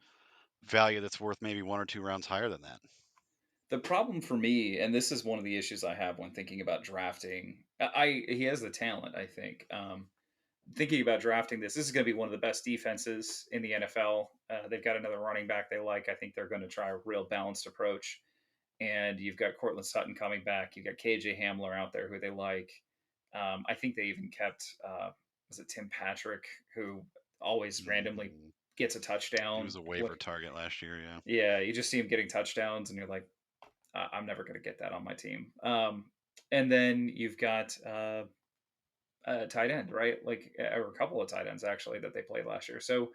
value that's worth maybe 1 or 2 rounds higher than that. The problem for me, and this is one of the issues I have when thinking about drafting, he has the talent. I think thinking about drafting this is going to be one of the best defenses in the NFL. They've got another running back they like. I think they're going to try a real balanced approach. And you've got Cortland Sutton coming back. You've got KJ Hamler out there who they like. I think they even kept was it Tim Patrick, who always randomly Mm, gets a he touchdown. was a waiver target llast year, yeah. Yeah, you just see him getting touchdowns, and you're like, I'm never going to get that on my team. And then you've got a tight end, right? Like, or a couple of tight ends actually that they played last year. So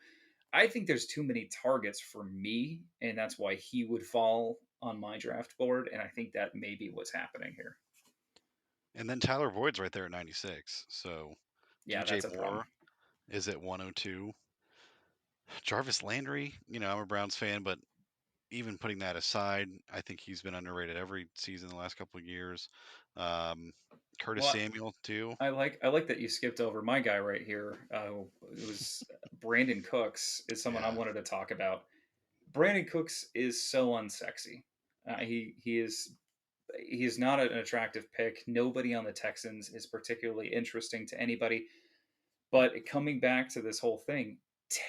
I think there's too many targets for me, and that's why he would fall on my draft board. And I think that may be what's happening here. And then Tyler Boyd's right there at 96. So Yeah, DJ that's a problem. Moore is at 102. Jarvis Landry, I'm a Browns fan, but even putting that aside, I think he's been underrated every season the last couple of years. Um, Curtis Well, Samuel too. I like that you skipped over my guy right here. It was Brandon Cooks is someone I Yeah, wanted to talk about. Brandon Cooks is so unsexy. He is not an attractive pick. Nobody on the Texans is particularly interesting to anybody. But coming back to this whole thing,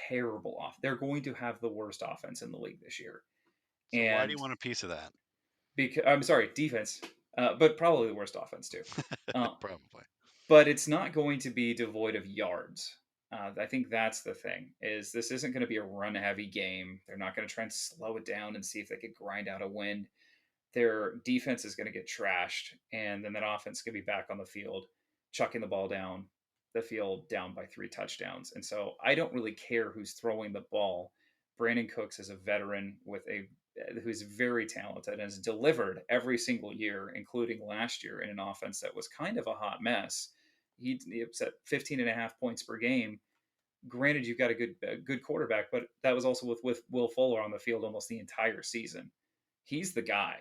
terrible off. They're going to have the worst offense in the league this year. So why do you And want a piece of that? because I'm sorry, defense, but probably the worst offense too. Uh, Probably. but it's not going to be devoid of yards. I think that's the thing. Is this isn't going to be a run-heavy game? They're not going to try and slow it down and see if they could grind out a win. Their defense is going to get trashed, and then that offense could be back on the field, chucking the ball down the field down by 3 touchdowns. And so I don't really care who's throwing the ball. Brandon Cooks is a veteran with a who's very talented and has delivered every single year, including last year in an offense that was kind of a hot mess. He set 15 and a half points per game. Granted, you've got a good quarterback, but that was also with Will Fuller on the field almost the entire season. He's the guy.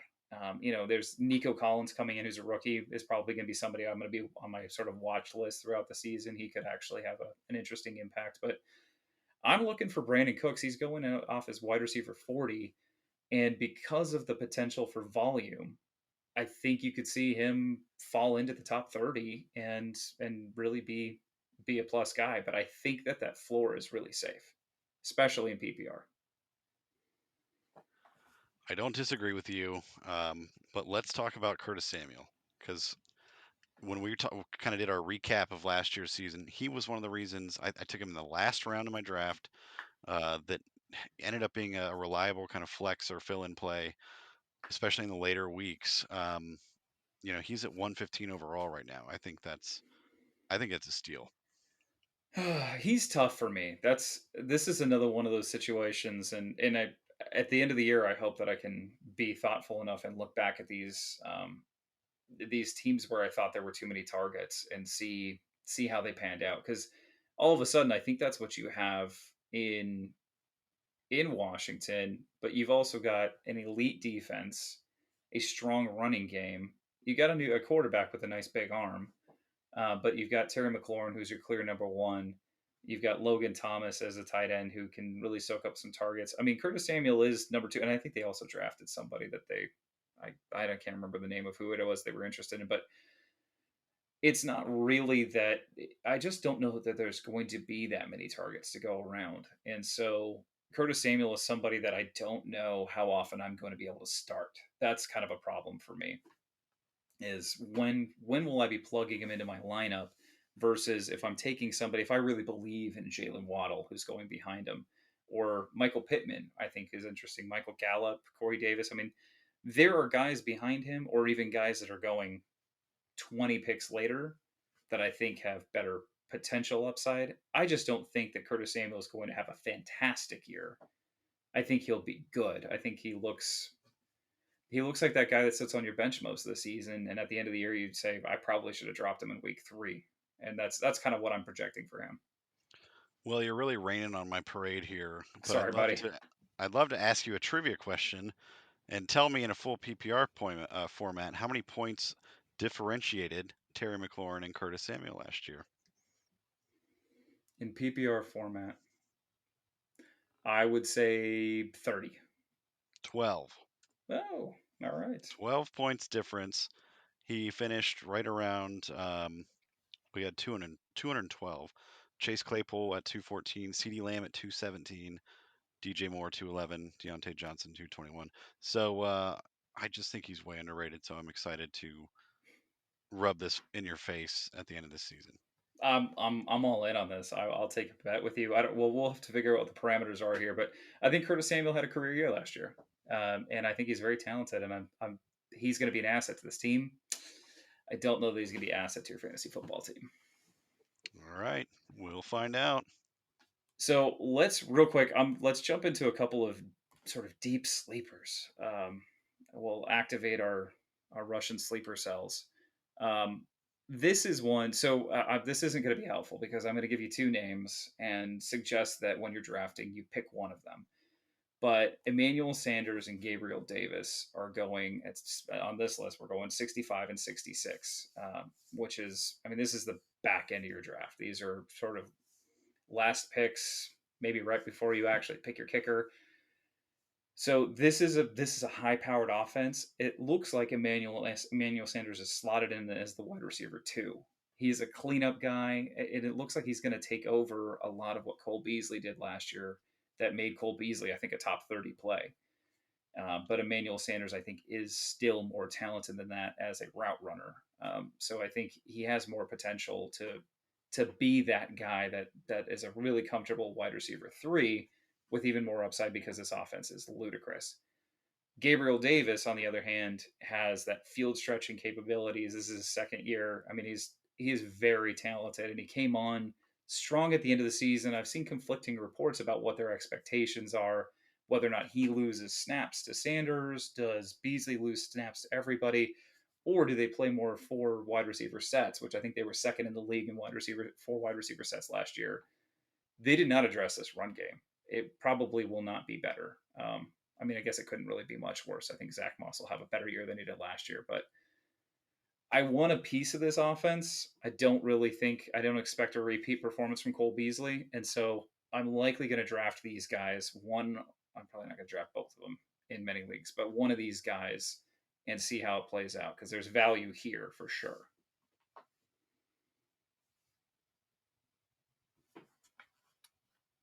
There's Nico Collins coming in, who's a rookie, is probably going to be somebody I'm going to be on my sort of watch list throughout the season. He could actually have an interesting impact. But I'm looking for Brandon Cooks. He's going off as wide receiver 40. And because of the potential for volume, I think you could see him fall into the top 30 and really be a plus guy. But I think that floor is really safe, especially in PPR. I don't disagree with you, but let's talk about Curtis Samuel because when we kind of did our recap of last year's season, he was one of the reasons I took him in the last round of my draft. That ended up being a reliable kind of flex or fill-in play, especially in the later weeks. He's at 115 overall right now. I think it's a steal. He's tough for me. This is another one of those situations, and I at the end of the year, I hope that I can be thoughtful enough and look back at these teams where I thought there were too many targets and see how they panned out. Because all of a sudden, I think that's what you have in Washington, but you've also got an elite defense, a strong running game. You got a quarterback with a nice big arm, but you've got Terry McLaurin, who's your clear number one. You've got Logan Thomas as a tight end who can really soak up some targets. I mean, Curtis Samuel is number two, and I think they also drafted somebody that I can't remember the name of who it was they were interested in, but it's not really that. I just don't know that there's going to be that many targets to go around, and so Curtis Samuel is somebody that I don't know how often I'm going to be able to start. That's kind of a problem for me. Is when will I be plugging him into my lineup versus if I'm taking somebody, if I really believe in Jalen Waddle who's going behind him, or Michael Pittman, I think is interesting. Michael Gallup, Corey Davis. I mean, there are guys behind him, or even guys that are going 20 picks later that I think have better potential upside. I just don't think that Curtis Samuel is going to have a fantastic year. I think he'll be good. I think he looks like that guy that sits on your bench most of the season, and at the end of the year, you'd say I probably should have dropped him in week 3, and that's kind of what I'm projecting for him. Well, you're really raining on my parade here, but Sorry, buddy. I'd love to ask you a trivia question and tell me in a full PPR format how many points differentiated Terry McLaurin and Curtis Samuel last year. In PPR format, I would say 30. 12. Oh, all right. 12 points difference. He finished right around. We had 212. Chase Claypool at 214. CeeDee Lamb at 217. DJ Moore 211, Deontay Johnson 221. So I just think he's way underrated. So I'm excited to rub this in your face at the end of this season. I'm all in on this. I'll take a bet with you. I don't. Well, we'll have to figure out what the parameters are here, but I think Curtis Samuel had a career year last year, and I think he's very talented, and he's going to be an asset to this team. I don't know that he's going to be an asset to your fantasy football team. All right, we'll find out. So let's jump into a couple of sort of deep sleepers. We'll activate our Russian sleeper cells. This is one. So this isn't going to be helpful because I'm going to give you two names and suggest that when you're drafting, you pick one of them. But Emmanuel Sanders and Gabriel Davis are going on this list. We're going 65 and 66, which is, I mean, this is the back end of your draft. These are sort of last picks, maybe right before you actually pick your kicker. So this is a high powered offense. It looks like Emmanuel Sanders is slotted in as the wide receiver 2. He's a cleanup guy, and it looks like he's going to take over a lot of what Cole Beasley did last year. That made Cole Beasley, I think, a top 30 play. But Emmanuel Sanders, I think, is still more talented than that as a route runner. So I think he has more potential to be that guy that is a really comfortable wide receiver three with even more upside because this offense is ludicrous. Gabriel Davis, on the other hand, has that field stretching capabilities. This is his second year. I mean, he is very talented, and he came on strong at the end of the season. I've seen conflicting reports about what their expectations are, whether or not he loses snaps to Sanders, does Beasley lose snaps to everybody, or do they play more four wide receiver sets, which I think they were second in the league in four wide receiver sets last year. They did not address this run game. It probably will not be better. I mean, I guess it couldn't really be much worse. I think Zach Moss will have a better year than he did last year, but I want a piece of this offense. I don't expect a repeat performance from Cole Beasley. And so I'm likely going to draft these guys. I'm probably not going to draft both of them in many leagues, but one of these guys and see how it plays out because there's value here for sure.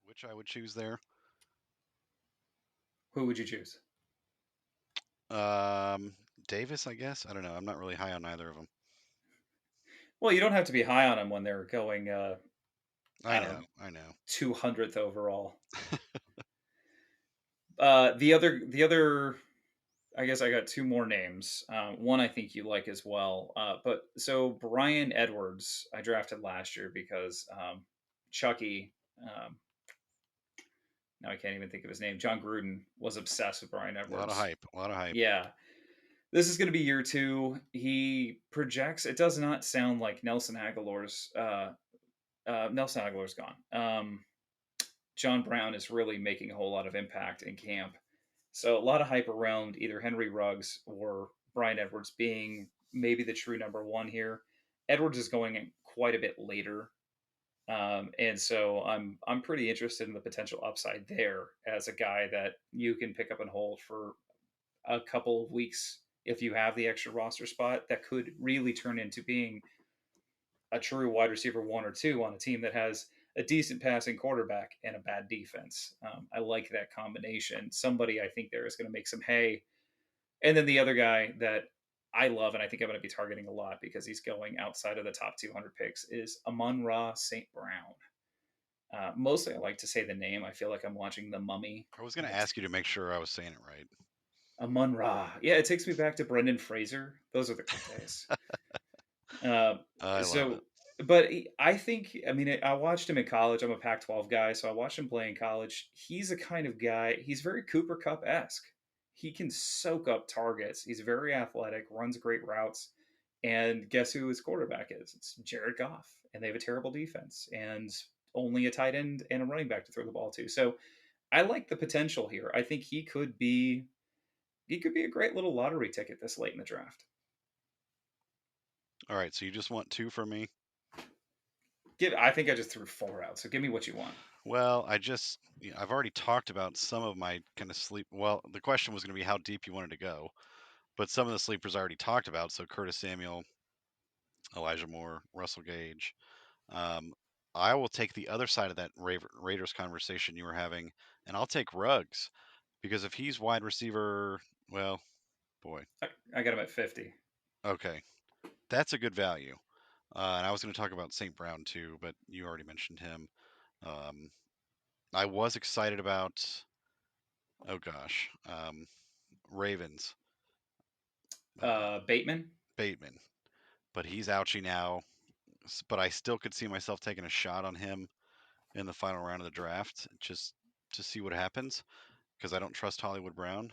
Which I would choose there. Who would you choose? Davis, I guess. I don't know. I'm not really high on either of them. Well, you don't have to be high on them when they're going, I know. 200th overall. The other, I guess I got two more names. One I think you like as well. But so Brian Edwards, I drafted last year because Chucky, now I can't even think of his name. John Gruden was obsessed with Brian Edwards. A lot of hype. Yeah. This is going to be year two. He projects. It does not sound like Nelson Aguilar's. Nelson Aguilar's gone. John Brown is really making a whole lot of impact in camp. So a lot of hype around either Henry Ruggs or Brian Edwards being maybe the true number one here. Edwards is going in quite a bit later, and so I'm pretty interested in the potential upside there as a guy that you can pick up and hold for a couple of weeks if you have the extra roster spot. That could really turn into being a true wide receiver one or two on a team that has a decent passing quarterback and a bad defense. I like that combination. Somebody I think there is going to make some hay. And then the other guy that I love and I think I'm going to be targeting a lot because he's going outside of the top 200 picks is Amon-Ra St. Brown. Mostly I like to say the name. I feel like I'm watching The Mummy. I was going to ask you to make sure I was saying it right. Amon-Ra. Yeah, it takes me back to Brendan Fraser. Those are the good days. I love it. But I think, I mean, I watched him in college. I'm a Pac 12 guy, so I watched him play in college. He's a kind of guy, he's very Cooper Kupp esque. He can soak up targets. He's very athletic, runs great routes. And guess who his quarterback is? It's Jared Goff. And they have a terrible defense and only a tight end and a running back to throw the ball to. So I like the potential here. I think he could be a great little lottery ticket this late in the draft. All right, so you just want two from me? I think I just threw four out, so give me what you want. Well, I've already talked about some of my kind of sleep. Well, the question was going to be how deep you wanted to go, but some of the sleepers I already talked about. So Curtis Samuel, Elijah Moore, Russell Gage. I will take the other side of that Raiders conversation you were having, and I'll take Ruggs because if he's wide receiver, well, boy, I got him at 50. Okay, that's a good value. And I was going to talk about St. Brown too, but you already mentioned him. I was excited about, oh gosh, Ravens. Bateman. Bateman, but he's ouchy now. But I still could see myself taking a shot on him in the final round of the draft just to see what happens because I don't trust Hollywood Brown.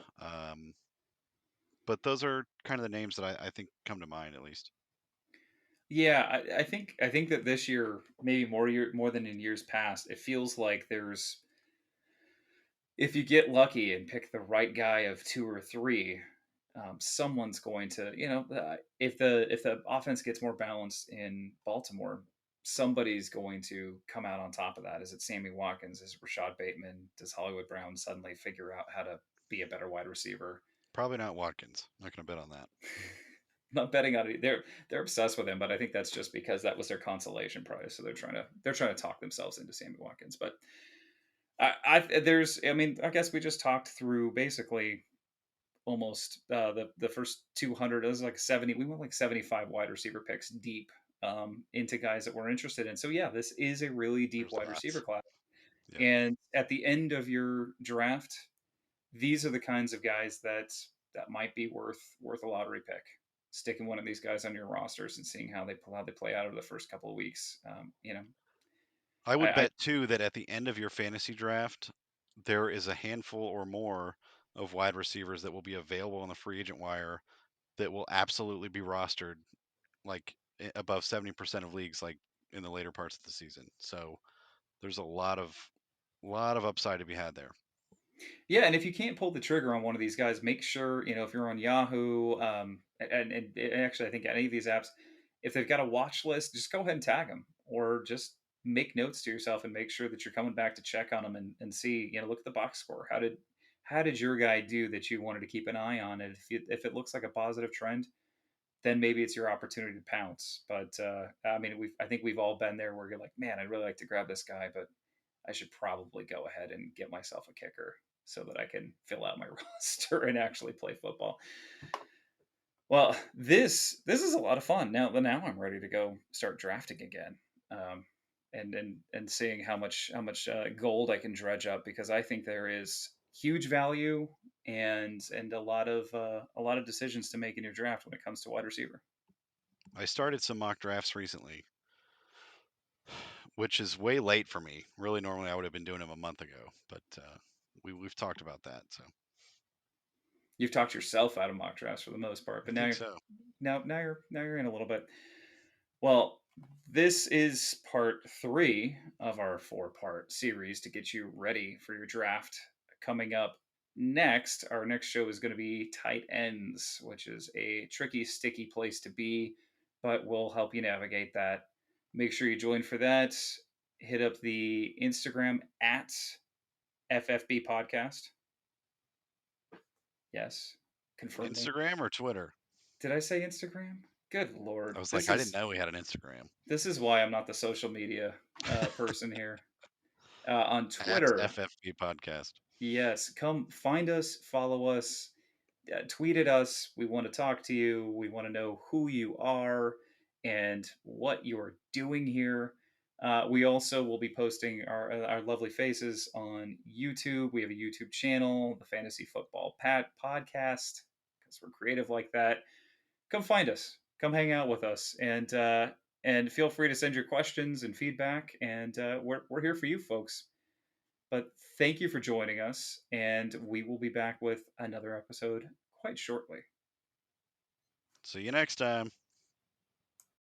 But those are kind of the names that I think come to mind at least. Yeah, I think that this year, maybe more than in years past, it feels like there's, if you get lucky and pick the right guy of two or three, someone's going to, if the offense gets more balanced in Baltimore, somebody's going to come out on top of that. Is it Sammy Watkins? Is it Rashad Bateman? Does Hollywood Brown suddenly figure out how to be a better wide receiver? Probably not Watkins. I'm not going to bet on that. not betting on it. They're obsessed with him, but I think that's just because that was their consolation prize. So they're trying to talk themselves into Sammy Watkins. But I mean, I guess we just talked through basically almost the first 200. It was like 70. We went like 75 wide receiver picks deep into guys that we're interested in. So yeah, this is a really deep There's wide receiver lots. class. Yep. And at the end of your draft, these are the kinds of guys that might be worth a lottery pick. Sticking one of these guys on your rosters and seeing how they play out over the first couple of weeks. I would I bet too that at the end of your fantasy draft, there is a handful or more of wide receivers that will be available on the free agent wire that will absolutely be rostered like above 70% of leagues like in the later parts of the season. So there's a lot of upside to be had there. Yeah, and if you can't pull the trigger on one of these guys, make sure if you're on Yahoo, and actually I think any of these apps, if they've got a watch list, just go ahead and tag them, or just make notes to yourself and make sure that you're coming back to check on them and see, look at the box score. How did your guy do that you wanted to keep an eye on? And if it looks like a positive trend, then maybe it's your opportunity to pounce. But I mean, I think we've all been there where you're like, man, I'd really like to grab this guy, but I should probably go ahead and get myself a kicker so that I can fill out my roster and actually play football. Well, this is a lot of fun. Now I'm ready to go start drafting again, um, and seeing how much gold I can dredge up, because I think there is huge value and a lot of decisions to make in your draft when it comes to wide receiver. I started some mock drafts recently, which is way late for me. Really, normally I would have been doing them a month ago, but we've talked about that. So You've talked yourself out of mock drafts for the most part, I but now think you're so. now you're in a little bit. Well, this is part three of our four-part series to get you ready for your draft. Coming up next, our next show is going to be tight ends, which is a tricky, sticky place to be, but we'll help you navigate that. Make sure you join for that. Hit up the Instagram at FFB Podcast. Yes, confirming. Instagram or Twitter? Did I say Instagram? Good I lord, was this like, I didn't is know we had an Instagram. this is why I'm not the social media person here. On At Twitter, FFB Podcast. yes, come find us, follow us, tweet at us. We want to talk to you. We want to know who you are and what you're doing here. We also will be posting our lovely faces on YouTube. We have a YouTube channel, the Fantasy Football Podcast, because we're creative like that. Come find us. Come hang out with us, and feel free to send your questions and feedback. And we're here for you, folks. But thank you for joining us, and we will be back with another episode quite shortly. See you next time.